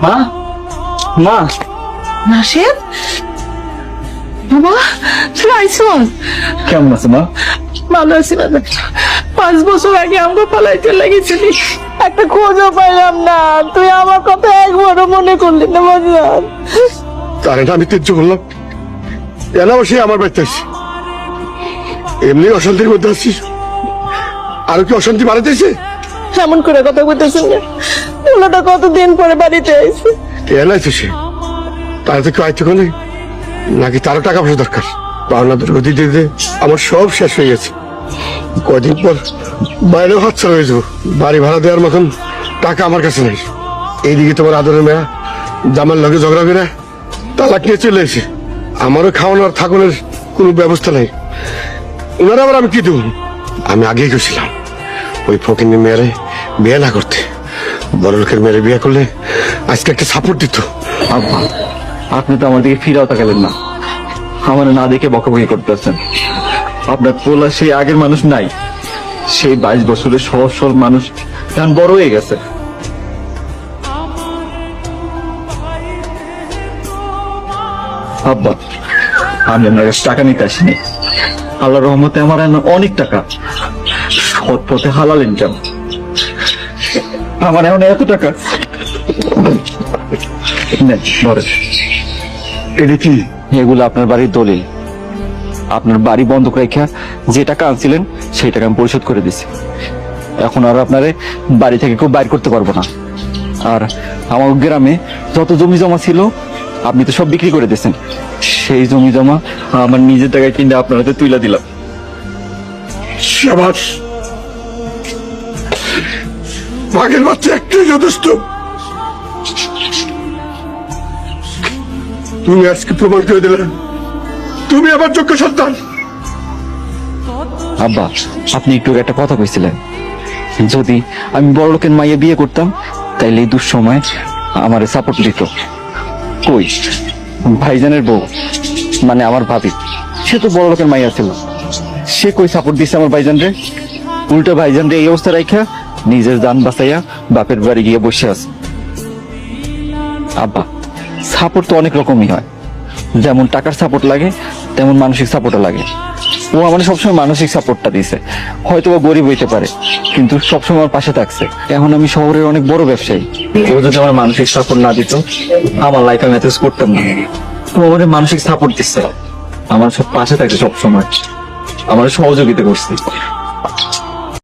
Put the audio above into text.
মা, মা। নাসির বাবা, তুই আইসন? কেমন আছে মা? ভালো আছি বাবা। 5 বছর আগে আমরা পালাইতে লেগেছিলি, একটা খোঁজও পাইলাম না। তুই আমার কথা একবারও মনে করলি না বাজান। তারে না আমি তেজ্য করলাম, এলা বসে আমার বাড়িতে আসছি। এমনি অশান্তির মধ্যে আসছিস, আরো কি অশান্তি বাড়াইতেছে? এমন করে কথা বলতেছেন না, ওনাটা কতদিন পরে বাড়িতে আইছে। এলাইছে সে, তার তো কেউ আইতে কোনে, নাকি তারও টাকা পয়সা দরকার? পাওনা দুর্গতি দিতে আমার সব শেষ হয়ে গেছে। কদিন পর বাইরেও হাত ছাড়া হয়ে যাবো। বাড়ি ভাড়া দেওয়ার মতন টাকা আমার কাছে নেই। এইদিকে তোমার আদরের মেয়া জামার লগে ঝগড়া করে তালাক নিয়ে চলে এসে আমারও খাওয়ানোর থাকানোর কোনো ব্যবস্থা নেই। ওনারা আবার আমি কি দেব? আমি আগেই গেছিলাম ওই ফকিনের মেয়েরে বিয়ে না করতে। বড় লোকের মেয়েরে বিয়ে করলে আজকে একটা সাপোর্ট দিত। আব্বা, আপনি তো আমার দিকে ফিরাও তাকালেন না, আমার না দেখে বকাবকি করতেছেন। আপনার পোলা সেই আগের মানুষ নাই, সেই 22 বছরের সহজ সরল মানুষ এখন বড় হয়ে গেছে। আব্বা, আমি আপনার কাছে টাকা নিতে আসিনি। আল্লাহর রহমতে আমার এখন অনেক টাকা, সৎ পথে হালাল ইনকাম। আমার এখন এত টাকা নেন, ধরেন। এটা কি? এগুলো আপনার বাড়ির দলিল। আপনার বাড়ি বন্ধক রেখা যে টাকা আনছিলেন সেই টাকা আমি পরিশোধ করে দিছি। এখন আর আপনারে বাড়ি থেকে কেউ বাইর করতে পারবো না। আর আমার গ্রামে যত জমি জমা ছিল আপনি তো সব বিক্রি করে দিয়েছেন। সেই জমি জমা আমার নিজের টাকায় কিনে আপনার হাতে তুলে দিলাম। শাবাশ, বাঘের বাচ্চা একটাই যথেষ্ট। তুমি আজকে প্রমাণ করে দিলে তুমি আমার যোগ্য সন্তান। আব্বা, আপনি একটু আগে একটা কথা কইছিলেন, যদি আমি বড় লোকের মাইয়া বিয়ে করতাম তাইলে এই দুঃসময় আমার সাপোর্ট দিত। কই, ভাইজানের বউ মানে আমার ভাবি, সে তো বড় লোকের মাইয়া ছিল, সে কই সাপোর্ট দিছে আমার ভাইজান রে? উল্টো ভাইজান রে এই অবস্থা রাইখা নিজের জান বাঁচাইয়া বাপের বাড়ি গিয়ে বসে আছে। আব্বা, সাপোর্ট তো অনেক রকমই হয়, যেমন টাকার সাপোর্ট লাগে তেমন মানসিক সাপোর্টও লাগে। ও আমার সবসময় মানসিক সাপোর্টটা দিছে। হয়তো বা গরিব হইতে পারে কিন্তু সবসময় আমার পাশে থাকছে। এখন আমি শহরের অনেক বড় ব্যবসায়ী, ও যদি আমার মানসিক সাপোর্ট না দিত আমার লাইফ আমি এত করতাম না। ও আমার মানসিক সাপোর্ট দিচ্ছে, আমার সব পাশে থাকছে, সবসময় আমার সহযোগিতা করছে।